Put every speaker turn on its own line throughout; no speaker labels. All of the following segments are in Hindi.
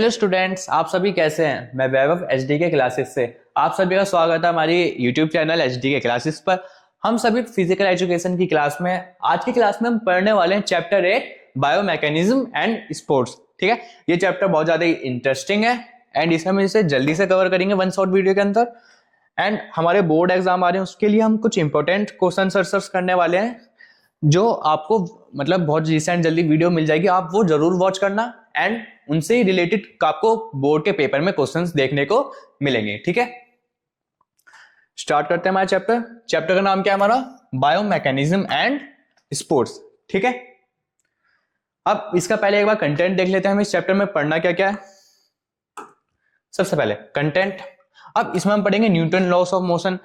हेलो स्टूडेंट्स, आप सभी कैसे हैं। मैं वैभव एचडी के क्लासेस से आप सभी का स्वागत है हमारी यूट्यूब चैनल एचडी के क्लासेस पर। हम सभी फिजिकल एजुकेशन की क्लास में आज की क्लास में हम पढ़ने वाले हैं चैप्टर 8 बायोमैकेनिज्म एंड स्पोर्ट्स। ठीक है, ये चैप्टर बहुत ज्यादा इंटरेस्टिंग है एंड इसे हम इसे जल्दी से कवर करेंगे वन शॉर्ट वीडियो के अंदर। एंड हमारे बोर्ड एग्जाम आ रहे हैं, उसके लिए हम कुछ इंपॉर्टेंट क्वेश्चन आंसर्स करने वाले हैं जो आपको मतलब बहुत रिसेंट जल्दी वीडियो मिल जाएगी, आप वो जरूर वॉच करना एंड उनसे ही रिलेटेड आपको बोर्ड के पेपर में क्वेश्चंस देखने को मिलेंगे। ठीक है, स्टार्ट करते हैं हमारा चैप्टर का नाम क्या है हमारा, बायोमैकेनिज्म एंड स्पोर्ट्स। ठीक है, अब इसका पहले एक बार कंटेंट देख लेते हैं, हम इस चैप्टर में पढ़ना क्या क्या है। सबसे पहले कंटेंट, अब इसमें हम पढ़ेंगे न्यूटन लॉस ऑफ मोशन।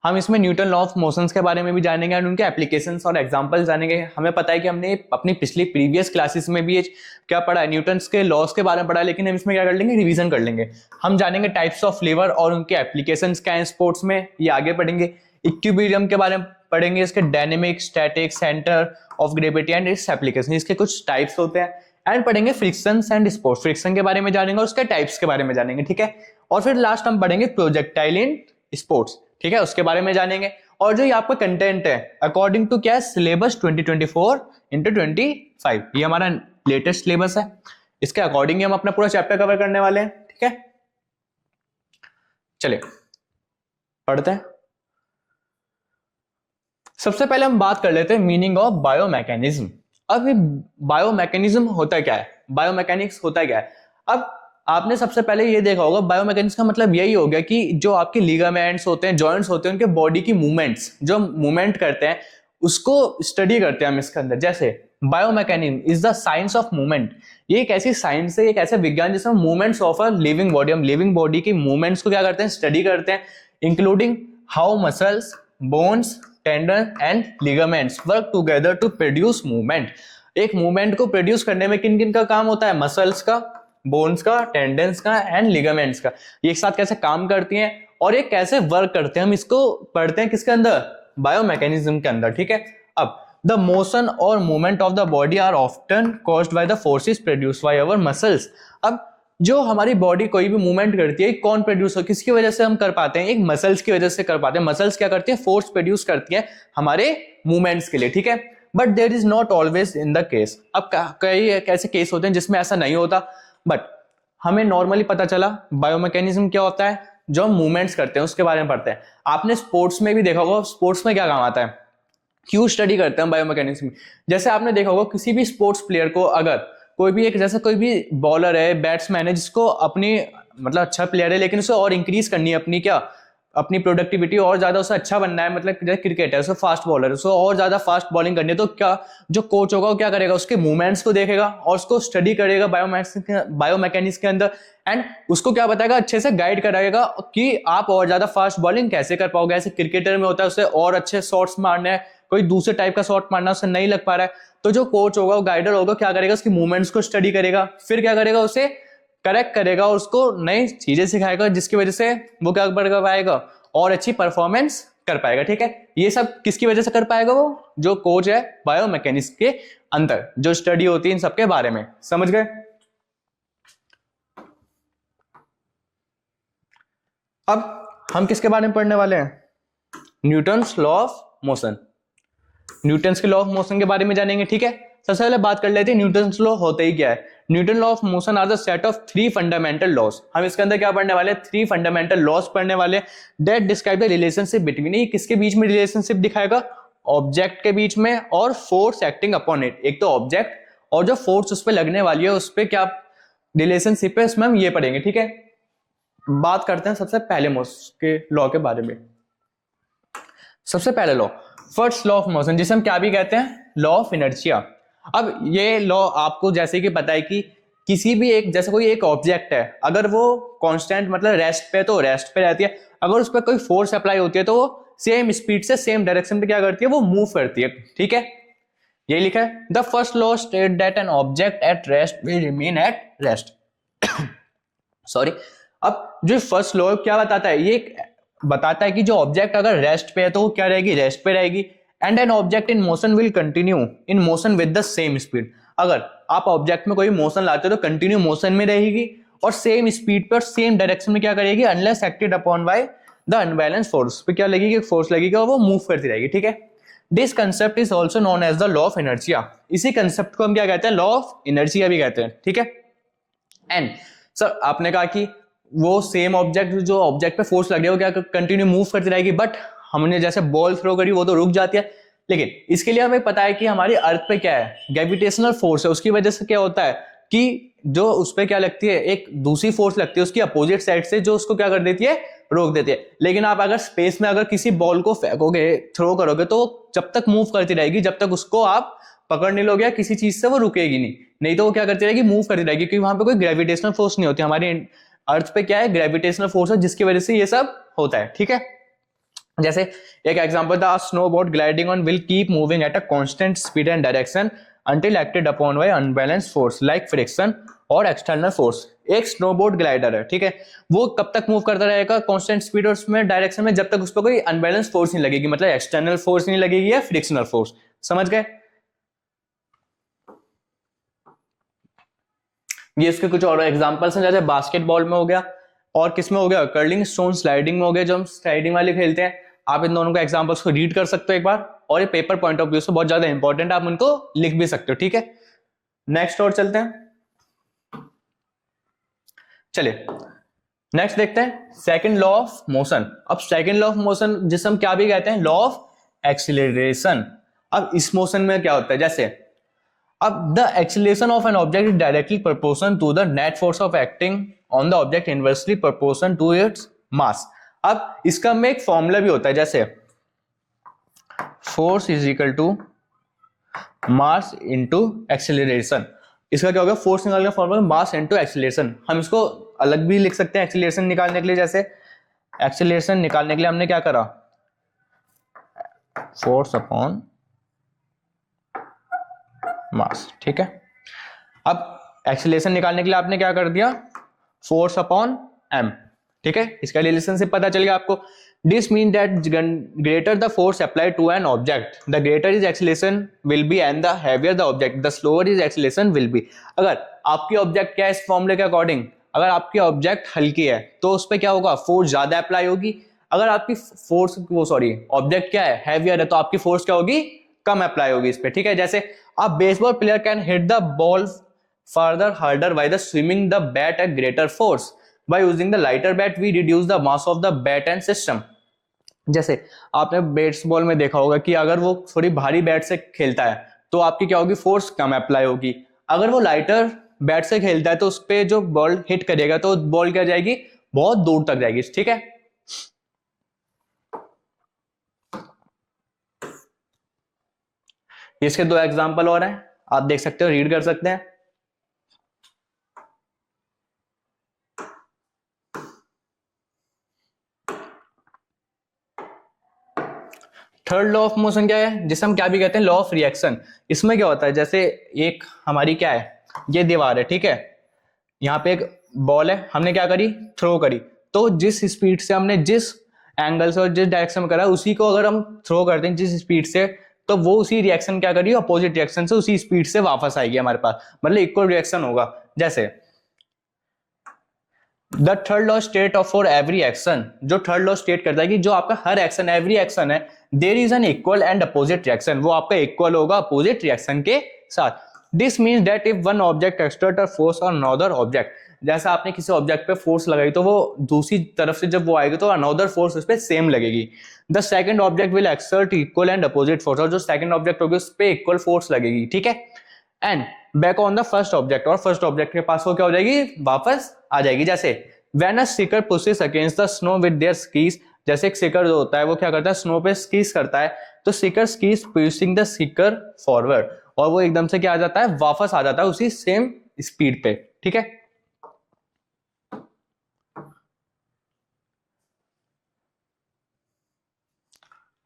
हम इसमें न्यूटन लॉ ऑफ मोशंस के बारे में भी जानेंगे और उनके एप्लीकेशंस और एग्जांपल जानेंगे। हमें पता है कि हमने अपनी पिछली प्रीवियस क्लासेस में भी क्या पढ़ा है, न्यूटन्स के लॉस के बारे में पढ़ा है, लेकिन हम इसमें क्या कर लेंगे, रिवीजन कर लेंगे। हम जानेंगे टाइप्स ऑफ लीवर और उनके एप्लीकेशंस क्या है स्पोर्ट्स में, ये आगे पढ़ेंगे। इक्विलिब्रियम के बारे में पढ़ेंगे, इसके dynamic, static, centre of gravity and its application, इसके कुछ टाइप्स होते हैं। एंड पढ़ेंगे फ्रिक्शन एंड स्पोर्ट्स, फ्रिक्शन के बारे में जानेंगे और उसके टाइप्स के बारे में जानेंगे। ठीक है, और फिर लास्ट हम पढ़ेंगे प्रोजेक्टाइल इन स्पोर्ट्स। ठीक है, उसके बारे में जानेंगे। और जो ये आपका कंटेंट है अकॉर्डिंग टू क्या है, सिलेबस 2024x25, ये हमारा लेटेस्ट सिलेबस है, इसके अकॉर्डिंग हम अपना पूरा चैप्टर कवर करने वाले हैं। ठीक है, चलिए पढ़ते हैं। सबसे पहले हम बात कर लेते हैं मीनिंग ऑफ बायोमैकेनिज्म। अब ये बायोमैकेनिज्म होता क्या है, बायोमैकेनिक्स होता क्या है। अब आपने सबसे पहले ये देखा होगा, बायोमैकेनिक्स का मतलब यही हो गया कि जो आपके लिगामेंट्स होते हैं, जॉइंट्स होते हैं, उनके बॉडी की मूवमेंट्स, जो मूवमेंट करते हैं उसको स्टडी करते हैं हम इसके अंदर। जैसे biomechanism is the science of movement, ये एक ऐसी साइंस है, एक ऐसे विज्ञान जिसमें movements of a living body, हम लिविंग बॉडी की मूवमेंट्स को क्या करते हैं, स्टडी करते हैं, including how muscles, bones, tendon and ligaments work together to produce movement. एक मूवमेंट को प्रोड्यूस करने में किन किन का काम होता है, मसल्स का, बोन्स का, टेंडेंस का एंड लिगामेंट्स का, ये एक साथ कैसे काम करती हैं और ये कैसे वर्क करते हैं, हम इसको पढ़ते हैं किसके अंदर, बायोमैकेनिज्म के अंदर। ठीक है, अब द मोशन और movement of the body are often caused by the forces produced by our muscles. अब जो हमारी बॉडी कोई भी मूवमेंट करती है, कौन प्रोड्यूस हो, किसकी वजह से हम कर पाते हैं, एक मसल्स की वजह से कर पाते हैं। मसल्स क्या करती है, फोर्स प्रोड्यूस करती है हमारे मूवमेंट्स के लिए। ठीक है, but there is not always in the case. अब कई ऐसे केस होते हैं जिसमें ऐसा नहीं होता, बट हमें नॉर्मली पता चला बायोमैकेनिज्म क्या होता है, जो हम मूवमेंट्स करते हैं उसके बारे में पढ़ते हैं। आपने स्पोर्ट्स में भी देखा होगा, स्पोर्ट्स में क्या काम आता है, क्यों स्टडी करते हैं बायोमैकेनिज्म। जैसे आपने देखा होगा किसी भी स्पोर्ट्स प्लेयर को, अगर कोई भी एक, जैसे कोई भी बॉलर है, बैट्समैन है, जिसको अपनी मतलब अच्छा प्लेयर है लेकिन उसे और इंक्रीज करनी है अपनी क्या, अपनी प्रोडक्टिविटी और ज्यादा उसे अच्छा बनना है, मतलब जैसे क्रिकेट है, उसे फास्ट बॉलर है, उसे और ज्यादा फास्ट बॉलिंग करनी है, तो क्या जो कोच होगा वो क्या करेगा, उसके मूवमेंट्स को देखेगा और उसको स्टडी करेगा बायोमैकेनिक्स के अंदर, एंड उसको क्या बताएगा, अच्छे से गाइड कराएगा कि आप और ज्यादा फास्ट बॉलिंग कैसे कर पाओगे। ऐसे क्रिकेटर में होता है, उसे और अच्छे शॉट्स मारने हैं, कोई दूसरे टाइप का शॉट मारना उसे नहीं लग पा रहा है, तो जो कोच होगा, वो गाइडर होगा, क्या करेगा, उसकी मूवमेंट्स को स्टडी करेगा, फिर क्या करेगा, उसे करेक्ट करेगा और उसको नई चीजें सिखाएगा, जिसकी वजह से वो क्या कर पाएगा और अच्छी परफॉर्मेंस कर पाएगा। ठीक है, ये सब किसकी वजह से कर पाएगा, वो जो कोच है बायोमैकेनिक्स के अंदर जो स्टडी होती है इन सबके बारे में। समझ गए। अब हम किसके बारे में पढ़ने वाले हैं, Newton's law of motion, Newton's के लॉ ऑफ मोशन के बारे में जानेंगे। ठीक है, सबसे पहले बात कर लेते हैं न्यूटन्स लॉ होता ही क्या है। Newton law of motion are the set of 3 fundamental laws. हम इसके अंदर क्या पढ़ने वाले हैं, 3 फंडामेंटल लॉज पढ़ने वाले, that describe the relationship between, ये किसके बीच में रिलेशनशिप दिखाएगा, ऑब्जेक्ट के बीच में और फोर्स एक्टिंग अपॉन इट। एक तो ऑब्जेक्ट और जो फोर्स उस पर लगने वाली है उस पर क्या रिलेशनशिप है, इसमें हम ये पढ़ेंगे। ठीक है, बात करते हैं सबसे पहले के लॉ के बारे में। सबसे पहले law, first law of motion, जिसे हम क्या भी कहते हैं, लॉ ऑफ इनर्शिया। अब ये लॉ आपको जैसे कि पता है कि किसी भी एक, जैसे कोई एक ऑब्जेक्ट है, अगर वो कांस्टेंट मतलब रेस्ट पे, तो रेस्ट पे रहती है, अगर उस पर कोई फोर्स अप्लाई होती है तो वो सेम स्पीड से सेम डायरेक्शन पे क्या करती है, वो मूव करती है। ठीक है, यही लिखा है, the first law state that an object at rest will remain at rest. Sorry, अब जो फर्स्ट लॉ क्या बताता है, ये बताता है कि जो ऑब्जेक्ट अगर रेस्ट पे है तो वो क्या रहेगी, रेस्ट पे रहेगी, and an object in motion will continue in motion with the same speed. अगर आप ऑब्जेक्ट में कोई मोशन लाते हो तो कंटिन्यू मोशन में रहेगी, और सेम स्पीड पे और सेम डायरेक्शन में क्या करेगी, unless acted upon by the unbalance force, पे क्या लगेगी, फोर्स लगेगी और वो मूव करती रहेगी, ठीक है। This concept is also known as the law of inertia, इसी कंसेप्ट को हम क्या कहते हैं, लॉ ऑफ इनर्शिया भी कहते हैं, ठीक है। एंड सर आपने कहा कि वो सेम ऑब्जेक्ट, जो ऑब्जेक्ट पे फोर्स लग रही है वो क्या कंटिन्यू मूव करती रहेगी, बट हमने जैसे बॉल थ्रो करी वो तो रुक जाती है, लेकिन इसके लिए हमें पता है कि हमारी अर्थ पे क्या है, ग्रेविटेशनल फोर्स है, उसकी वजह से क्या होता है कि जो उस पे क्या लगती है, एक दूसरी फोर्स लगती है उसकी अपोजिट साइड से, जो उसको क्या कर देती है, रोक देती है। लेकिन आप अगर स्पेस में अगर किसी बॉल को फेंकोगे, थ्रो करोगे, तो जब तक मूव करती रहेगी, जब तक उसको आप पकड़ नहीं लोगे किसी चीज से, वो रुकेगी नहीं तो वो क्या करती रहेगी, मूव करती रहेगी, क्योंकि वहां पे कोई ग्रेविटेशनल फोर्स नहीं होती। हमारी अर्थ पे क्या है, ग्रेविटेशनल फोर्स है, जिसकी वजह से ये सब होता है, ठीक है। जैसे एक एग्जांपल था, snowboard gliding on will keep moving at a constant speed and direction until acted upon by unbalanced force like friction और एक्सटर्नल फोर्स। एक स्नोबोर्ड ग्लाइडर है, ठीक है, वो कब तक मूव करता रहेगा कांस्टेंट स्पीड और उसमें डायरेक्शन में, जब तक उस पर कोई अनबैलेंस फोर्स नहीं लगेगी, मतलब एक्सटर्नल फोर्स नहीं लगेगी या फ्रिक्शनल फोर्स, समझ गए। ये इसके कुछ और एग्जांपल्स हैं, जैसे बास्केटबॉल में हो गया और किसमें हो गया, कर्लिंग स्टोन स्लाइडिंग में हो गया, जो हम स्लाइडिंग वाले खेलते हैं। आप इन दोनों के एग्जांपल्स को रीड कर सकते हो एक बार, और ये पेपर पॉइंट ऑफ व्यू से बहुत ज्यादा इंपॉर्टेंट है, आप उनको लिख भी सकते हो, ठीक है। नेक्स्ट और चलते हैं, चलिए नेक्स्ट देखते हैं सेकंड लॉ ऑफ मोशन। अब सेकंड लॉ ऑफ मोशन जिसे हम क्या भी कहते हैं, लॉ ऑफ एक्सीलरेशन। अब इस मोशन में क्या होता है, जैसे अब the acceleration of an object is directly proportion to the net force of acting on the object inversely proportion to its mass. अब इसका में एक फॉर्मूला भी होता है, जैसे force is equal to mass into acceleration. इसका क्या होगा, फोर्स निकालने का फॉर्मूला मास इंटू एक्सीलरेशन। हम इसको अलग भी लिख सकते हैं एक्सीलरेशन निकालने के लिए, जैसे एक्सीलरेशन निकालने के लिए हमने क्या करा, फोर्स अपॉन मास, ठीक है। अब एक्सीलरेशन निकालने के लिए आपने क्या कर दिया, फोर्स अपॉन एम, ठीक है। इसका रिलेशनशिप पता चल गया आपको। This mean that greater the force applied to an object the greater is acceleration will be and the heavier the object the slower is acceleration will be. अगर आपकी ऑब्जेक्ट क्या है, इस फॉर्मूले के अकॉर्डिंग, अगर आपकी ऑब्जेक्ट हल्की है तो उस पर क्या होगा, फोर्स ज्यादा अप्लाई होगी। अगर आपकी ऑब्जेक्ट क्या है, हैवियर है, तो आपकी फोर्स क्या होगी, कम अप्लाई होगी इस पे, ठीक है। जैसे a baseball player can hit the ball further harder by the swinging the bat at greater force. By using the lighter bat, we reduce the mass of the bat and system. जैसे आपने बेसबॉल में देखा होगा कि अगर वो थोड़ी भारी बैट से खेलता है तो आपकी क्या होगी, फोर्स कम अप्लाई होगी। अगर वो लाइटर बैट से खेलता है तो उस पे जो बॉल हिट करेगा तो बॉल क्या जाएगी, बहुत दूर तक जाएगी, ठीक है। इसके दो एग्जांपल और हैं, आप देख सकते हो, रीड कर सकते हैं। थर्ड लॉ ऑफ मोशन क्या है, जिसे हम क्या भी कहते हैं, लॉ ऑफ रिएक्शन। इसमें क्या होता है, जैसे एक हमारी क्या है, ये दीवार है, ठीक है, यहाँ पे एक बॉल है, हमने क्या करी, थ्रो करी, तो जिस स्पीड से हमने जिस एंगल से और जिस डायरेक्शन में करा, उसी को अगर हम थ्रो करते हैं जिस स्पीड से, तो वो उसी रिएक्शन क्या करिए, अपोजिट रिएक्शन से उसी स्पीड से वापस आएगी हमारे पास, मतलब इक्वल रिएक्शन होगा। जैसे the third law state of for every action, जो थर्ड लॉ स्टेट करता है कि जो आपका हर एक्शन, एवरी एक्शन है, there is an equal and opposite reaction, वो आपका इक्वल होगा अपोजिट रिएक्शन के साथ। This means that if one object exert a force on another object, जैसा आपने किसी ऑब्जेक्ट पे फोर्स लगाई तो वो दूसरी तरफ से जब वो आएगी तो अनदर फोर्स उस पर सेम लगेगी। The second object will exert equal and opposite force, और जो सेकंड ऑब्जेक्ट होगी उस पर इक्वल फोर्स लगेगी, ठीक है। And back on the first object, और फर्स्ट ऑब्जेक्ट के पास वो क्या हो जाएगी, वापस आ जाएगी। जैसे when a Sikar pushes against the snow with their skis, जैसे एक सीकर जो होता है वो क्या करता है, स्नो पे स्कीज करता है, तो Sikar skis pushing the seeker forward, और वो एकदम से क्या आ जाता है, वापस आ जाता है उसी सेम स्पीड पे, ठीक है।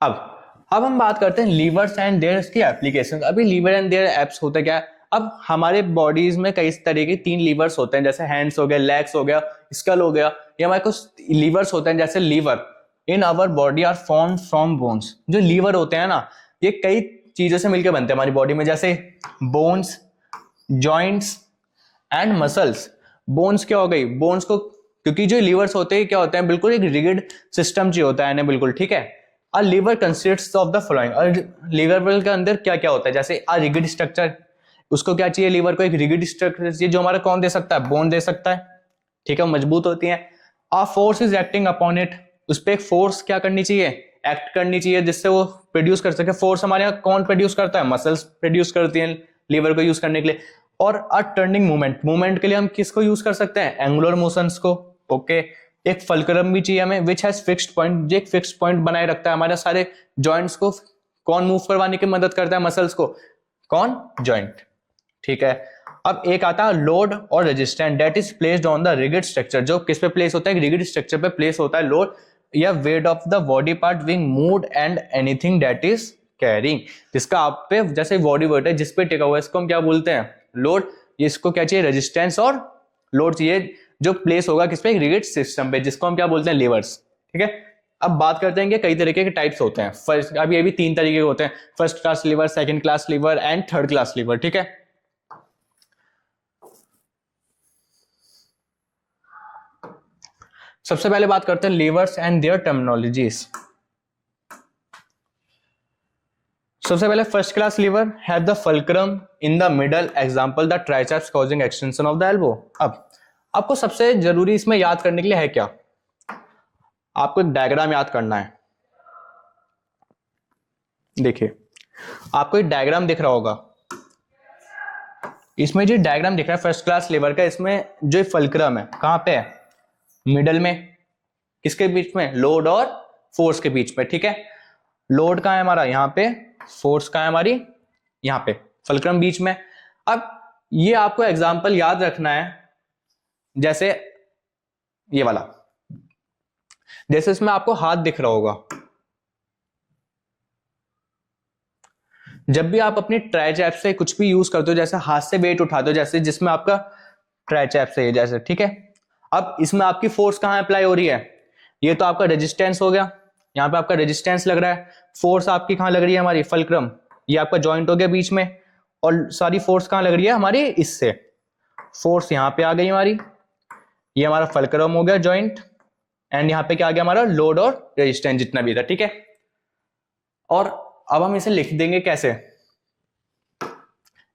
अब हम बात करते हैं लीवर्स एंड देयर की एप्लीकेशन। अभी लीवर एंड देयर एप्स होते क्या है, अब हमारे बॉडीज में कई तरह के 3 लीवर्स होते हैं, जैसे हैंड्स हो गए, लेग्स हो गया, स्कल हो गया, ये हमारे कुछ लीवर्स होते हैं। जैसे lever in our body are formed from bones, जो लीवर होते हैं ना, ये कई चीजों से मिलकर बनते हैं हमारी बॉडी में, जैसे bones, joints and muscles. Bones क्या हो गई, बोन्स को, क्योंकि जो लीवर्स होते हैं क्या होते हैं, बिल्कुल एक रिगिड सिस्टम चाहिए होता है बिल्कुल, ठीक है। A lever consists of the following, और लीवर के अंदर क्या क्या होता है, जैसे अ रिगिड स्ट्रक्चर, उसको क्या चाहिए, लीवर को एक रिगिड स्ट्रक्चर चाहिए, जो हमारा कौन दे सकता है, बोन दे सकता है, ठीक है, मजबूत होती है। A force is acting upon it, उस पर एक फोर्स क्या करनी चाहिए, एक्ट करनी चाहिए, जिससे वो प्रोड्यूस कर सके। फोर्स हमारे यहाँ कौन प्रोड्यूस करता है, मसल्स प्रोड्यूस करती हैं लीवर को यूज करने के लिए। और अ टर्निंग मूवमेंट, मूवमेंट के लिए हम किसको यूज कर सकते हैं, एंगुलर मोशंस को, ओके। एक फलक्रम भी चाहिए हमें, विच हैज फिक्स्ड पॉइंट, जो एक फिक्स्ड पॉइंट बनाए रखता है हमारे सारे जॉइंट्स को, कौन मूव करवाने की मदद करता है मसल्स को, कौन, जॉइंट, ठीक है। अब एक आता है लोड और resistance, that is placed on the rigid structure, जो किस पे प्लेस होता है, रिगिड स्ट्रक्चर पे प्लेस होता है लोड या weight of the body part being moved and anything that is carrying, जिसका आप पे जैसे बॉडी वेट है जिस पे टिका हुआ है, इसको हम क्या बोलते हैं, लोड। इसको क्या चाहिए, रेजिस्टेंस और लोड चाहिए, जो प्लेस होगा किस पे, रिगिड सिस्टम पे, जिसको हम क्या बोलते हैं, लीवर्स, ठीक है। अब बात करते हैं कि कई तरीके के टाइप्स होते हैं। फर्स्ट, अभी ये भी 3 तरीके के होते हैं, first class liver, second class lever and third class lever, ठीक है। सबसे पहले बात करते हैं लीवर्स एंड देयर टर्मिनोलॉजीज। सबसे पहले first class lever have the fulcrum in the middle, example the triceps causing extension of the elbow. अब आपको सबसे जरूरी इसमें याद करने के लिए है क्या, आपको एक डायग्राम याद करना है। देखिए आपको एक डायग्राम दिख रहा होगा, इसमें जो डायग्राम दिख रहा है फर्स्ट क्लास लीवर का, इसमें जो फल्क्रम है कहां पे है, मिडल में, किसके बीच में, लोड और फोर्स के बीच में, ठीक है। लोड कहां है हमारा, यहां पे, फोर्स कहां है हमारी, यहां पे, फल्क्रम बीच में। अब ये आपको एग्जांपल याद रखना है, जैसे ये वाला, जैसे इसमें आपको हाथ दिख रहा होगा, जब भी आप अपनी ट्राइसेप से कुछ भी यूज करते हो, जैसे हाथ से वेट उठाते हो, जैसे जिसमें आपका ट्राइसेप से जैसे, ठीक है। अब इसमें आपकी फोर्स कहां अप्लाई हो रही है, ये तो आपका रेजिस्टेंस हो गया, यहाँ पे आपका रेजिस्टेंस लग रहा है। फोर्स आपकी कहां लग रही है, हमारी फल्क्रम, ये आपका जॉइंट हो गया बीच में, और सारी फोर्स कहां लग रही है हमारी, इससे फोर्स यहाँ पे आ गई हमारी, ये हमारा फल्क्रम हो गया जॉइंट, एंड यहाँ पे क्या आ गया हमारा, लोड और रेजिस्टेंस जितना भी था, ठीक है। और अब हम इसे लिख देंगे कैसे,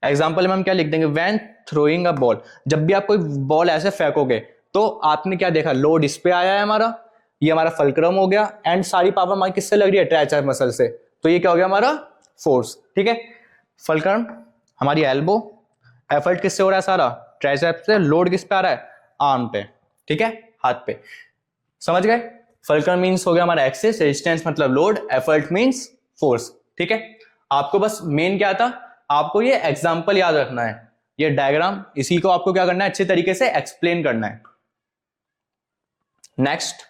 एग्जाम्पल में हम क्या लिख देंगे, व्हेन थ्रोइंग अ बॉल, जब भी आप कोई बॉल ऐसे फेंकोगे तो आपने क्या देखा, लोड इस पे आया है हमारा, ये हमारा फल्क्रम हो गया, एंड सारी पावर हमारी किससे लग रही है, ट्राइसेप मसल से, तो ये क्या हो गया हमारा फोर्स, ठीक है। फल्क्रम हमारी एल्बो, एफर्ट किससे हो रहा है सारा, ट्राइसेप से, लोड किस पे आ रहा है, आर्म पे, ठीक है, हाथ पे, समझ गए। फल्क्रम मींस हो गया हमारा एक्सिस, रेजिस्टेंस मतलब लोड, एफर्ट मींस फोर्स, ठीक है। आपको बस मेन क्या था, आपको ये एग्जांपल याद रखना है, ये डायग्राम, इसी को आपको क्या करना है, अच्छे तरीके से एक्सप्लेन करना है। नेक्स्ट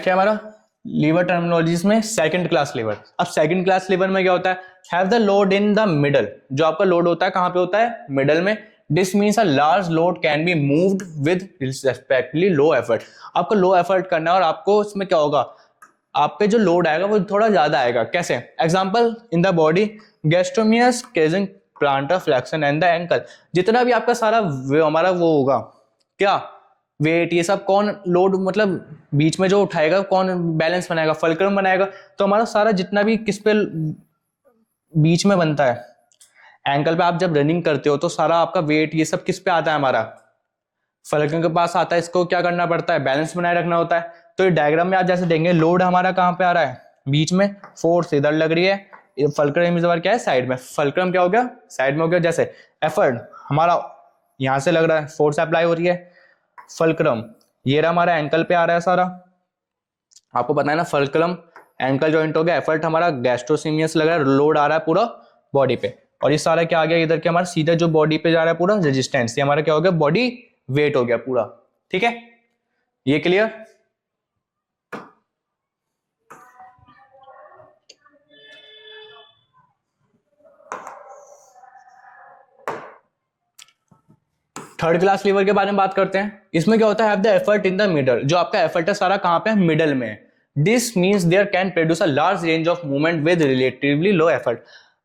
है हमारा लीवर टर्मिनोलॉजीज में सेकंड क्लास लीवर। अब सेकंड क्लास लीवर में क्या होता है, have the load in the middle, जो आपका लोड होता है कहां पे होता है, मिडल में। This means a large load can be moved with respectively low effort, आपको लो एफर्ट करना है, और आपको इसमें क्या होगा, आप पे जो लोड आएगा वो थोड़ा ज्यादा आएगा, कैसे, example in the body gastrocnemius causing plantar flexion and the ankle, जितना भी आपका सारा हमारा वो होगा क्या, वेट, ये सब कौन लोड, मतलब बीच में जो उठाएगा कौन बैलेंस बनाएगा, फल्क्रम बनाएगा, तो हमारा सारा जितना भी किस पे बीच में बनता है, एंकल पे आप जब रनिंग करते हो तो सारा आपका वेट ये सब किस पे आता है, हमारा फल्क्रम के पास आता है, इसको क्या करना पड़ता है, बैलेंस बनाए रखना होता है। तो ये डायग्राम में आप जैसे देंगे, लोड हमारा कहां पे आ रहा है, बीच में, फोर्स इधर लग रही है, फल्क्रम इस बार क्या है, साइड में, फल्क्रम क्या हो गया, साइड में हो गया। जैसे एफर्ट हमारा यहां से लग रहा है, फोर्स अप्लाई हो रही है, फल्क्रम ये रहा हमारा एंकल पे आ रहा है सारा, आपको पता है ना, फल्क्रम एंकल जॉइंट हो गया, एफर्ट हमारा गैस्ट्रोसिमियस लग रहा है, लोड आ रहा है पूरा बॉडी पे, और ये सारा क्या आ गया इधर के हमारा सीधा जो बॉडी पे जा रहा है पूरा रेजिस्टेंस, ये हमारा क्या हो गया, बॉडी वेट हो गया पूरा, ठीक है, ये क्लियर। थर्ड क्लास लीवर के बारे में बात करते हैं। इसमें क्या होता है, have the effort in the middle, जो आपका एफर्ट है सारा कहां पे है, मिडल में। This means there can produce a large range of movement with relatively low effort,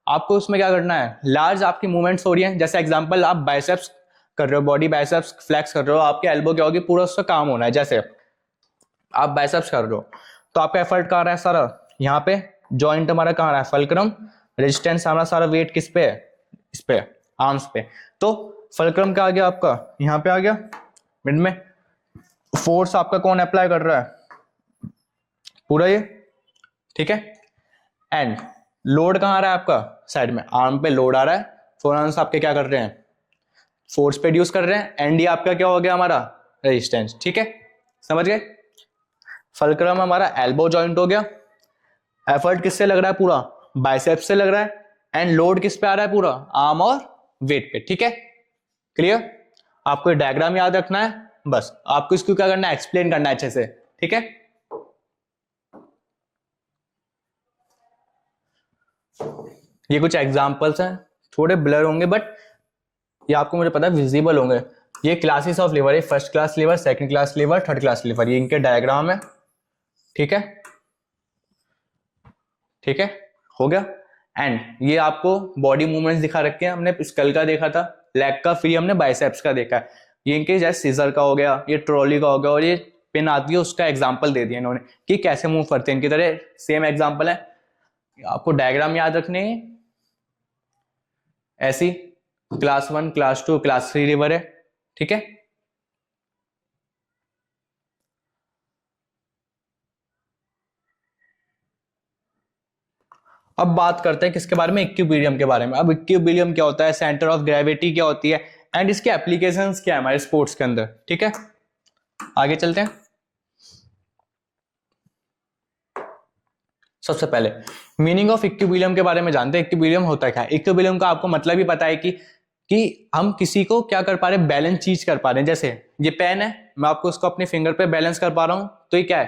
आपको उसमें क्या करना है, लार्ज आपकी मूवमेंट्स हो रही है, जैसे एग्जांपल आप बाइसेप्स कर रहे हो, बॉडी बाइसेप्स फ्लेक्स कर रहे हो, आपके एल्बो क्या होगी, पूरा उसका काम होना है। जैसे आप बाइसेप्स कर रहे हो तो आपका एफर्ट कहाँ रहा है सारा, यहाँ पे जॉइंट हमारा कहाँ रहा है, फल्क्रम, रेजिस्टेंस हमारा सारा वेट किस पे है, इस पे, आर्म्स पे। तो फल्क्रम क्या आ गया आपका, यहाँ पे आ गया मिड में। फोर्स आपका कौन अप्लाई कर रहा है, पूरा ये, ठीक है। एंड लोड कहाँ आ रहा है आपका, साइड में आर्म पे लोड आ रहा है, फोर आर्म्स आपके क्या कर रहे हैं, फोर्स प्रोड्यूस कर रहे हैं, एंड ये आपका क्या हो गया हमारा, रेजिस्टेंस, ठीक है, समझ गए। फल्क्रम हमारा एल्बो जॉइंट हो गया, एफर्ट किससे लग रहा है, पूरा बाइसेप्स से लग रहा है, एंड लोड किस पे आ रहा है, पूरा आर्म और वेट पे, ठीक है, क्लियर। आपको डायग्राम याद रखना है, बस आपको इसको क्या करना है, एक्सप्लेन करना है अच्छे से, ठीक है। ये कुछ एग्जांपल्स हैं, थोड़े ब्लर होंगे बट ये आपको मुझे पता है विजिबल होंगे। ये क्लासेस ऑफ लिवर है, first class liver, second class liver, third class liver, ये इनके डायग्राम है, ठीक है, ठीक है, हो गया। एंड ये आपको बॉडी मूवमेंट्स दिखा रखे हैं, हमने स्कल का देखा था, लेग का, फिर हमने बाइसेप्स का देखा है। ये इनके जैसे सीजर का हो गया, ये ट्रॉली का हो गया, और ये पिन आती है उसका एग्जाम्पल दे दिया इन्होंने कि कैसे मूव करते हैं, इनकी तरह सेम एग्जाम्पल है। आपको डायग्राम याद रखने हैं, ऐसी क्लास 1, क्लास 2, क्लास 3 रिवर है, ठीक है। अब बात करते हैं किसके बारे में, इक्विलिब्रियम के बारे में। अब इक्विलिब्रियम क्या होता है, सेंटर ऑफ ग्रेविटी क्या होती है, एंड इसके एप्लीकेशंस क्या है हमारे स्पोर्ट्स के अंदर, ठीक है। आगे चलते हैं। सबसे पहले मीनिंग ऑफ इक्विलिब्रियम के बारे में जानते हैं। इक्विलिब्रियम होता क्या है, इक्विलिब्रियम का आपको मतलब ही पता है कि हम किसी को क्या कर पा रहे हैं, बैलेंस चीज कर पा रहे हैं। जैसे ये पेन है, मैं आपको उसको अपने फिंगर पे बैलेंस कर पा रहा हूं, तो ये क्या है,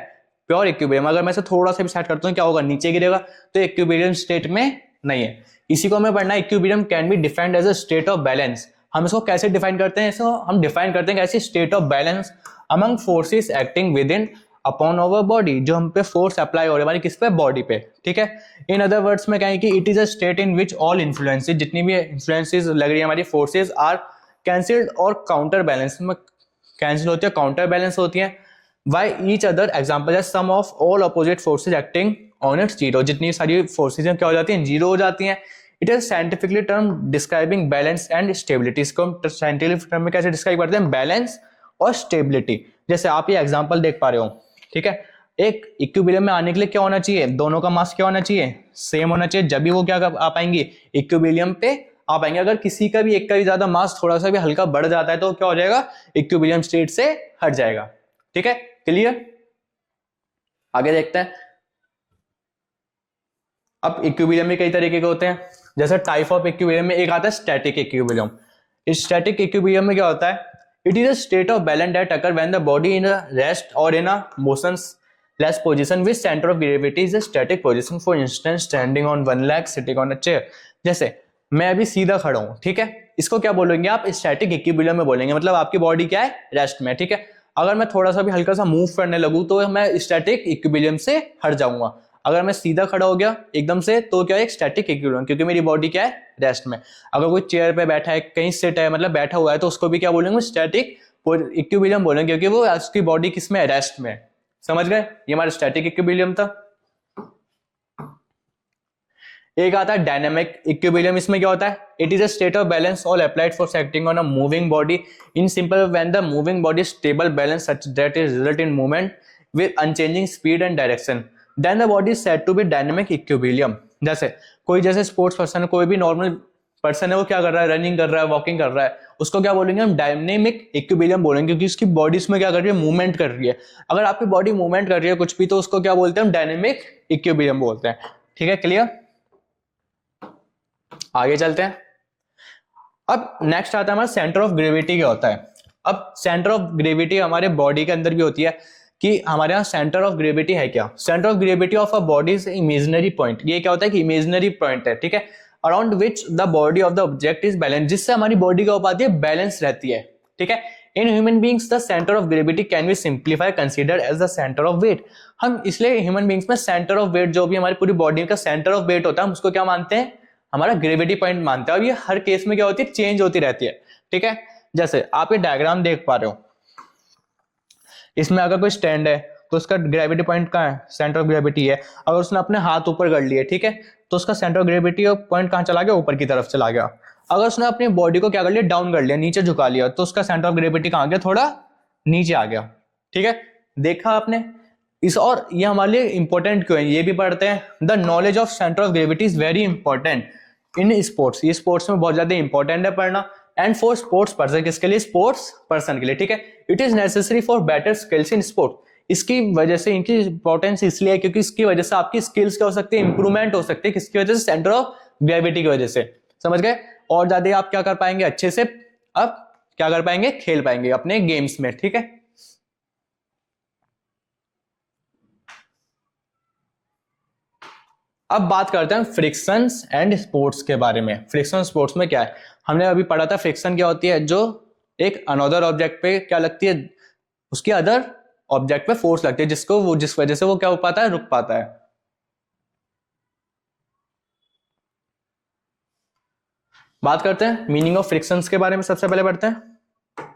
प्योर इक्विलिब्रियम। अगर मैं इसे थोड़ा सा भी सेट करता हूं, क्या होगा, नीचे गिरेगा, तो इक्विलिब्रियम स्टेट में नहीं है। इसी को हमें पढ़ना है, equilibrium can be defined as a state of balance. हम इसको कैसे डिफाइन करते हैं, इसको हम डिफाइन करते हैं कैसे, state of balance among forces acting with in upon over body, जो हम पे फोर्स अप्लाई हो रही है हमारी किस पे, बॉडी पे, ठीक है। इन अदर वर्ड्स में कहें कि it is a state in which all influences, जितनी भी इन्फ्लुएंसेस लग रही है हमारी फोर्सेस, आर कैंसिल्ड और काउंटर बैलेंस में कैंसिल होती है, काउंटर बैलेंस होती है बाय ईच अदर। एग्जांपल है sum of all opposite forces acting on its zero, जितनी सारी फोर्सेस हैं क्या हो जाती हैं, जीरो हो जाती हैं। It is scientifically term describing balance and stability. इसको हम साइंटिफिक टर्म में कैसे डिस्क्राइब करते हैं, बैलेंस और स्टेबिलिटी। जैसे आप ये एग्जांपल देख पा रहे हो, ठीक है। एक इक्विलिब्रियम में आने के लिए क्या होना चाहिए, दोनों का मास क्या होना चाहिए, सेम होना चाहिए, जब भी वो क्या आ पाएंगे, इक्विलिब्रियम पे आ पाएंगे। अगर किसी का भी एक का भी ज्यादा मास थोड़ा सा भी हल्का बढ़ जाता है तो क्या हो जाएगा, इक्विलिब्रियम स्टेट से हट जाएगा, ठीक है, क्लियर। आगे देखते हैं। अब इक्विलिब्रियम में कई तरीके के होते हैं, जैसे टाइप ऑफ इक्विलिब्रियम में एक आता है स्टैटिक इक्विलिब्रियम। इस स्टैटिक इक्विलिब्रियम में क्या होता है, it is a state of balance that occur when the body in a rest or in a motionless position with center of gravity is a static position, for instance standing on one leg, sitting on a chair। जैसे मैं अभी सीधा खड़ा हूं, ठीक है, इसको क्या बोलेंगे आप, स्टैटिक इक्विलिब्रियम में बोलेंगे, मतलब आपकी बॉडी क्या है, रेस्ट में, ठीक है। अगर मैं थोड़ा सा भी हल्का सा मूव करने लगूं तो मैं स्टैटिक इक्विलिब्रियम से हट जाऊंगा। अगर मैं सीधा खड़ा हो गया एकदम से तो क्या है, एक स्टैटिक इक्विलिब्रियम, क्योंकि मेरी बॉडी क्या है, रेस्ट में। अगर कोई चेयर पे बैठा है, कहीं सिट है, मतलब बैठा हुआ है, तो उसको भी क्या बोलेंगे, स्टैटिक इक्विलिब्रियम बोलेंगे, क्योंकि वो उसकी बॉडी किसमें है, रेस्ट में। समझ गए, ये हमारा स्टैटिक इक्विलिब्रियम था। एक आता है डायनामिक इक्विलिब्रियम। इसमें क्या होता है, it is a state of balance all applied force acting on a moving body in simple when the moving body stable balance such that it result in movement with unchanging speed and direction, then the body is said to be dynamic equilibrium. जैसे कोई जैसे स्पोर्ट्स पर्सन, कोई भी नॉर्मल पर्सन है, वो क्या कर रहा है, रनिंग कर रहा है, वॉकिंग कर रहा है, उसको क्या बोलेंगे हम, डायनेमिक इक्विलिब्रियम बोलेंगे, क्योंकि उसकी बॉडी इसमें क्या कर रही है, मूवमेंट कर रही है। अगर आपकी बॉडी मूवमेंट कर रही है कुछ भी, तो उसको क्या बोलते हैं हम, डायनेमिक इक्विलिब्रियम बोलते हैं, ठीक है, क्लियर। आगे चलते हैं। अब नेक्स्ट आता है हमारा सेंटर ऑफ ग्रेविटी क्या होता है। अब सेंटर ऑफ ग्रेविटी हमारे बॉडी के अंदर भी होती है, कि हमारे यहाँ सेंटर ऑफ ग्रेविटी है क्या, centre of gravity of a body is imaginary point. ये क्या होता है कि इमेजिनरी पॉइंट है, ठीक है, around which the body of the object is balance, जिससे हमारी बॉडी क्या हो पाती है, बैलेंस रहती है, ठीक है। In human beings the centre of gravity can be simplify considered as the centre of weight. हम इसलिए ह्यूमन बींग्स में सेंटर ऑफ वेट, जो भी हमारी पूरी बॉडी का सेंटर ऑफ वेट होता है, हम उसको क्या मानते हैं, हमारा ग्रेविटी पॉइंट मानते हैं। अब ये हर केस में क्या होती है, चेंज होती रहती है, ठीक है। जैसे आप ये डायग्राम देख पा रहे हो, इसमें अगर कोई स्टैंड है तो उसका ग्रेविटी पॉइंट कहाँ है, सेंटर ऑफ ग्रेविटी है। अगर उसने अपने हाथ ऊपर कर लिए, ठीक है, तो उसका सेंटर ऑफ ग्रेविटी पॉइंट कहाँ चला गया, ऊपर की तरफ चला गया। अगर उसने अपनी बॉडी को क्या कर लिया, डाउन कर लिया, नीचे झुका लिया, तो उसका सेंटर ऑफ ग्रेविटी कहाँ गया, थोड़ा नीचे आ गया, ठीक है। देखा आपने इस, और ये हमारे लिए इंपॉर्टेंट क्यों है ये भी पढ़ते हैं। The knowledge of centre of gravity is very important in sports, ये स्पोर्ट्स में बहुत ज्यादा इंपॉर्टेंट है पढ़ना। एंड फॉर स्पोर्ट्स पर्सन, किसके लिए, स्पोर्ट्स पर्सन के लिए, ठीक है। It is necessary for better skills in sport, इसकी वजह से इनकी इंपॉर्टेंस इसलिए है क्योंकि इसकी वजह से आपकी स्किल्स क्या हो सकती है, इंप्रूवमेंट हो सकती है, किसकी वजह से, सेंटर ऑफ ग्रेविटी की वजह से, समझ गए। और ज्यादा आप क्या कर पाएंगे अच्छे से, अब क्या कर पाएंगे, खेल पाएंगे अपने गेम्स में, ठीक है। अब बात करते हैं फ्रिक्शंस एंड स्पोर्ट्स के बारे में। फ्रिक्शन स्पोर्ट्स में क्या है, हमने अभी पढ़ा था फ्रिक्शन क्या होती है, जो एक अनदर ऑब्जेक्ट पे क्या लगती है, उसकी अदर ऑब्जेक्ट पे फोर्स लगती है, जिसको वो, जिस वजह से वो क्या हो पाता है, रुक पाता है। बात करते हैं मीनिंग ऑफ फ्रिक्शंस के बारे में, सबसे पहले पढ़ते हैं।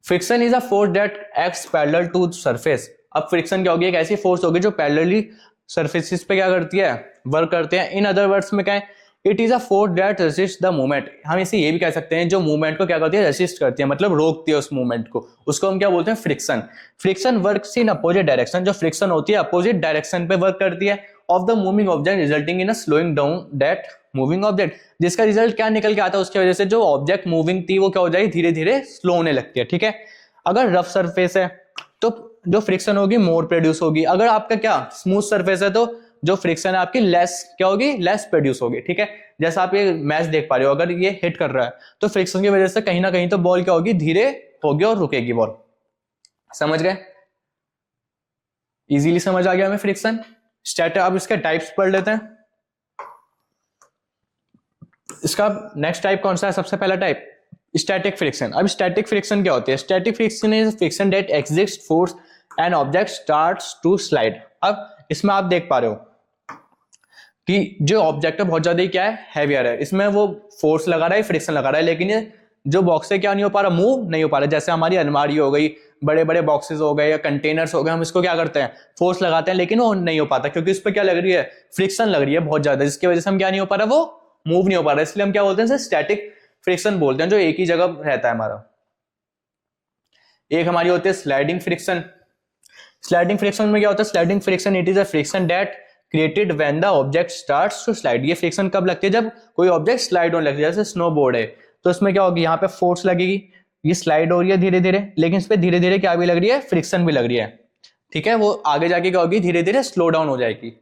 Friction is a force that acts parallel to surface. अब फ्रिक्शन क्या होगी, एक ऐसी फोर्स होगी जो पैरेलली सरफेसिस पे क्या करती है, वर्क करते हैं। इन अदर वर्ड्स में क्या है, it is a force that resist the movement. हम इसे ये भी कह सकते हैं जो मूवमेंट को क्या करती है, रेसिस्ट करती है, मतलब रोकती है उस मूवमेंट को, उसको हम क्या बोलते हैं, friction. Friction works in opposite direction, जो फ्रिक्शन होती है अपोजिट डायरेक्शन पे वर्क करती है of the moving object, resulting in a slowing down that moving object. जिसका रिजल्ट क्या निकल के आता है, उसकी वजह से जो ऑब्जेक्ट मूविंग थी वो क्या हो जाएगी, धीरे धीरे स्लो होने लगती है, ठीक है। अगर रफ सरफेस है तो जो फ्रिक्शन होगी मोर प्रोड्यूस होगी। अगर आपका क्या स्मूथ सरफेस है तो जो फ्रिक्शन है आपकी लेस क्या होगी, लेस प्रोड्यूस होगी, ठीक है। जैसा आप ये मैच देख पा रहे हो, अगर ये हिट कर रहा है तो फ्रिक्शन की वजह से कहीं ना कहीं तो बॉल क्या होगी, धीरे होगी और रुकेगी बॉल, समझ गए, इजीली समझ आ गया हमें फ्रिक्शन। स्टैट, अब इसके टाइप्स पढ़ लेते हैं। इसका नेक्स्ट टाइप कौन सा है, सबसे पहला टाइप स्टैटिक फ्रिक्शन। अब स्टैटिक फ्रिक्शन क्या होती है, static friction is friction that exist force an object starts to slide. अब इसमें आप देख पा रहे हो कि जो ऑब्जेक्ट है बहुत ज्यादा क्या है, हैवियर है, इसमें वो फोर्स लगा रहा है, फ्रिक्शन लगा रहा है, लेकिन ये जो बॉक्स है क्या नहीं हो पा रहा, मूव नहीं हो पा रहा। जैसे हमारी अलमारी हो गई, बड़े बड़े बॉक्सेस हो गए या कंटेनर्स हो गए, हम इसको क्या करते हैं, फोर्स लगाते हैं, लेकिन वो नहीं हो पाता क्योंकि इस पर क्या लग रही है, फ्रिक्शन लग रही है बहुत ज्यादा, जिसकी वजह से हम क्या नहीं हो पा रहा, वो मूव नहीं हो पा रहा। इसलिए हम क्या बोलते हैं, स्टैटिक फ्रिक्शन बोलते हैं, जो एक ही जगह रहता है हमारा। एक हमारी होती है स्लाइडिंग फ्रिक्शन। स्लाइडिंग फ्रिक्शन में क्या होता है, sliding friction it is a friction that created when the object starts to slide. ये फ्रिक्शन कब लगती है, जब कोई ऑब्जेक्ट स्लाइड होने लगती है, जैसे स्नो बोर्ड है तो इसमें क्या होगी, यहाँ पे फोर्स लगेगी, ये स्लाइड हो रही है धीरे धीरे, लेकिन इस पे धीरे धीरे क्या भी लग रही है, फ्रिक्शन भी लग रही है, ठीक है। वो आगे जाके क्या होगी, धीरे धीरे स्लो डाउन हो जाएगी।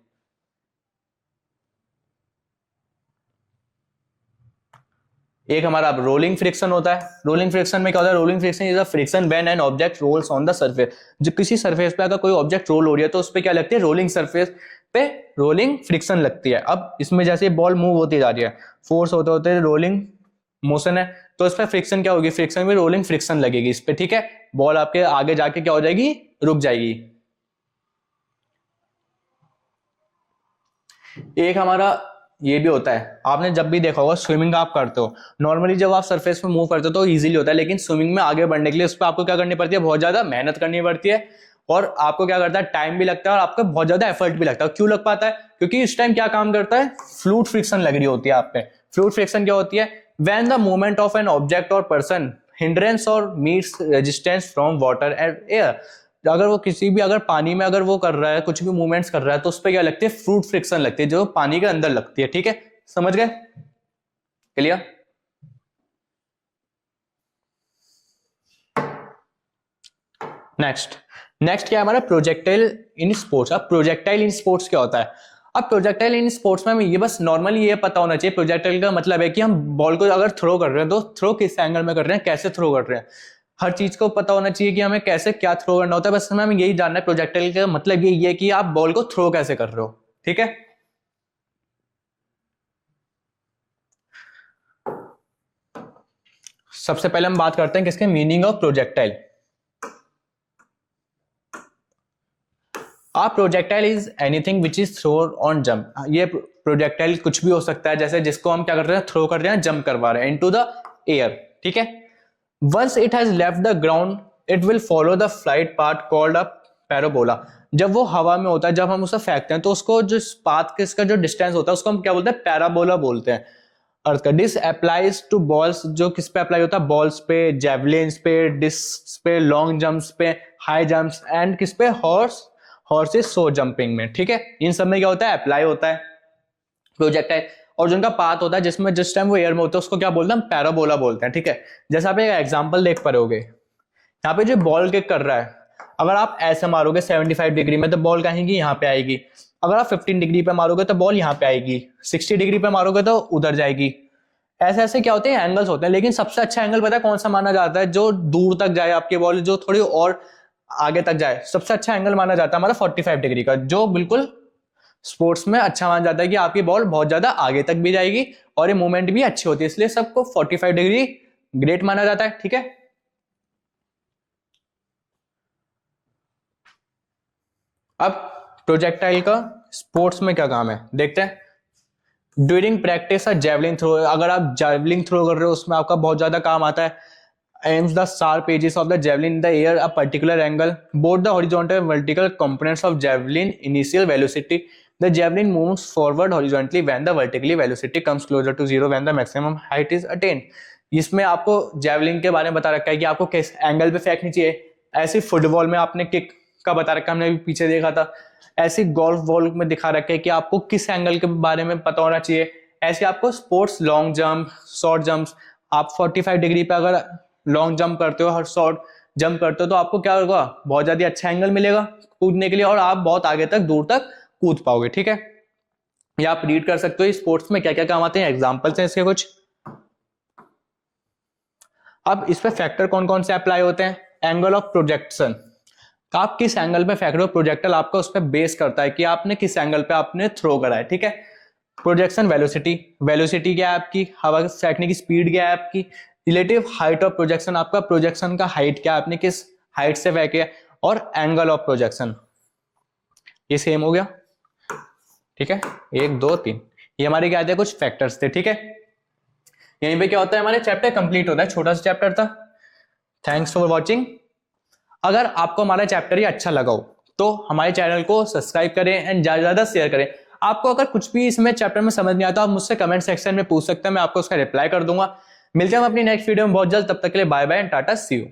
एक हमारा अब रोलिंग फ्रिक्शन होता है। रोलिंग फ्रिक्शन में क्या होता है, rolling friction is a friction when an object rolls on the surface. जब किसी सरफेस पे अगर कोई ऑब्जेक्ट रोल हो रही है तो उस पे क्या लगती है, रोलिंग सरफेस पे रोलिंग फ्रिक्शन लगती है। अब इसमें जैसे बॉल मूव होती जा रही है, फोर्स होते होते रोलिंग मोशन है, तो इस पे फ्रिक्शन क्या होगी, फ्रिक्शन में रोलिंग फ्रिक्शन लगेगी इस पे, ठीक है। बॉल आपके आगे जाके क्या हो जाएगी, रुक जाएगी। एक हमारा ये भी होता है, आपने जब भी देखा होगा स्विमिंग आप करते हो, नॉर्मली जब आप सरफेस पे मूव करते हो तो इजीली होता है, लेकिन स्विमिंग में आगे बढ़ने के लिए उस पर आपको क्या करनी पड़ती है, बहुत ज्यादा मेहनत करनी पड़ती है, और आपको क्या करता है, टाइम भी लगता है और आपको बहुत ज्यादा एफर्ट भी लगता है। क्यों लग पाता है, क्योंकि इस टाइम क्या काम करता है, फ्लूइड फ्रिक्शन लग रही होती है आप पे। फ्लूइड फ्रिक्शन क्या होती है, when the movement of an object और पर्सन हिंड्रेंस और meets resistance from water and air. अगर वो किसी भी, अगर पानी में अगर वो कर रहा है, कुछ भी मूवमेंट्स कर रहा है, तो उस पर क्या लगती है, फ्लूइड फ्रिक्शन लगती है, जो पानी के अंदर लगती है, ठीक है। समझ गए, क्लियर। नेक्स्ट क्या है हमारा, प्रोजेक्टाइल इन स्पोर्ट्स। अब प्रोजेक्टाइल इन स्पोर्ट्स क्या होता है, अब प्रोजेक्टाइल इन स्पोर्ट्स में हमें ये बस नॉर्मली ये पता होना चाहिए, प्रोजेक्टाइल का मतलब है कि हम बॉल को अगर थ्रो कर रहे हैं तो थ्रो किस एंगल में कर रहे हैं, कैसे थ्रो कर रहे हैं, हर चीज को पता होना चाहिए कि हमें कैसे क्या थ्रो करना होता है। बस हमें यही जानना है, प्रोजेक्टाइल का मतलब यही है कि आप बॉल को थ्रो कैसे कर रहे हो, ठीक है। सबसे पहले हम बात करते हैं किसके, meaning of projectile. A projectile is anything which is thrown on jump। ये प्रोजेक्टाइल कुछ भी हो सकता है, जैसे जिसको हम क्या कर रहे हैं, थ्रो कर रहे हैं, जंप करवा रहे हैं इनटू द एयर, ठीक है। Once it has left the ground it will follow the flight path called a parabola. जब वो हवा में होता है, जब हम उसे फेंकते हैं, तो उसको जो पाथ का जो डिस्टेंस होता है उसको हम क्या बोलते हैं, पैराबोला बोलते हैं अर्थ का। दिस अप्लाइज टू बॉल्स, जो किस पे अप्लाई होता है, बॉल्स पे, जेवलिन्स पे, डिस्क पे, लॉन्ग जंप्स पे, हाई जंप्स, एंड किस पे, हॉर्सेस सो जंपिंग में, ठीक है। इन सब में क्या होता है, अप्लाई होता है प्रोजेक्टाइल। और जिनका पाथ होता है जिसमें जिस टाइम वो एयर में होता है उसको क्या बोलते हैं, हम पैराबोला बोलते हैं, ठीक है। जैसे आप एक एग्जांपल देख पा रहे होगे, यहाँ पे जो बॉल किक कर रहा है, अगर आप ऐसे मारोगे 75 डिग्री में तो बॉल कहेंगी यहाँ पे आएगी, अगर आप 15 डिग्री पे मारोगे तो बॉल यहाँ पे आएगी, 60 डिग्री पे मारोगे तो उधर जाएगी। ऐसे ऐसे क्या होते हैं, एंगल्स होते हैं। लेकिन सबसे अच्छा एंगल पता है कौन सा माना जाता है, जो दूर तक जाए आपकी बॉल, जो थोड़ी और आगे तक जाए, सबसे अच्छा एंगल माना जाता है हमारा 45 डिग्री का, जो बिल्कुल स्पोर्ट्स में अच्छा माना जाता है कि आपकी बॉल बहुत ज्यादा आगे तक भी जाएगी और ये मूवमेंट भी अच्छी होती है, इसलिए सबको 45 डिग्री ग्रेट माना जाता है, ठीक है। अब प्रोजेक्टाइल का स्पोर्ट्स में क्या काम है देखते हैं। ड्यूरिंग प्रैक्टिस जेवलिन थ्रो, अगर आप जेवलिन थ्रो कर रहे हो उसमें आपका बहुत ज्यादा काम आता है। aims the sharp edges of the javelin in the air a particular angle, both the horizontal and vertical components of javelin initial velocity, the javelin moves forward horizontally when the vertically velocity comes closer to zero when the maximum height is attained। इसमें आपको जेवलिन के बारे में बता रखा है कि आपको किस एंगल पे फेंकनी चाहिए। ऐसी फुटबॉल में आपने किक का बता रखा है, हमने भी पीछे देखा था। ऐसी गोल्फ बॉल में दिखा रखा है कि आपको किस एंगल के बारे में पता होना चाहिए। ऐसे आपको sports, long jump, short jumps, आप 45 डिग्री पे अगर लॉन्ग जंप करते हो और शॉर्ट जंप करते हो तो आपको क्या होगा, बहुत ज्यादा अच्छा एंगल मिलेगा कूदने के लिए और आप बहुत आगे तक दूर तक कूद पाओगे, ठीक है। या आप रीड कर सकते हो स्पोर्ट्स में क्या क्या काम आते हैं, एग्जांपल्स हैं इसके कुछ। अब इस पे फैक्टर कौन कौन से अप्लाई होते हैं। एंगल ऑफ प्रोजेक्शन, आप किस एंगल पे फेंक रहे हो, प्रोजेक्टाइल आपका उस पर बेस करता है कि आपने किस एंगल पे आपने थ्रो करा है, ठीक है। प्रोजेक्शन वेलोसिटी, वेलोसिटी क्या है आपकी, हवा फेंकने की स्पीड क्या है आपकी। रिलेटिव हाइट ऑफ प्रोजेक्शन, आपका प्रोजेक्शन का हाइट क्या है, आपने किस हाइट से फेंके। और एंगल ऑफ प्रोजेक्शन, ये सेम हो गया, ठीक है। 1 2 3 ये हमारे क्या थे, कुछ फैक्टर्स थे, ठीक है। यहीं पे क्या होता है, हमारे चैप्टर कंप्लीट होता है, छोटा सा चैप्टर था। Thanks for watching. अगर आपको हमारा चैप्टर ही अच्छा लगा हो तो हमारे चैनल को सब्सक्राइब करें एंड ज्यादा से ज्यादा शेयर करें। आपको अगर कुछ भी इसमें चैप्टर में समझ नहीं आता, आप मुझसे कमेंट सेक्शन में पूछ सकते हैं, मैं आपको उसका रिप्लाई कर दूंगा। मिलते हैं हम अपनी नेक्स्ट वीडियो में बहुत जल्द, तब तक के लिए bye bye and tata, see you.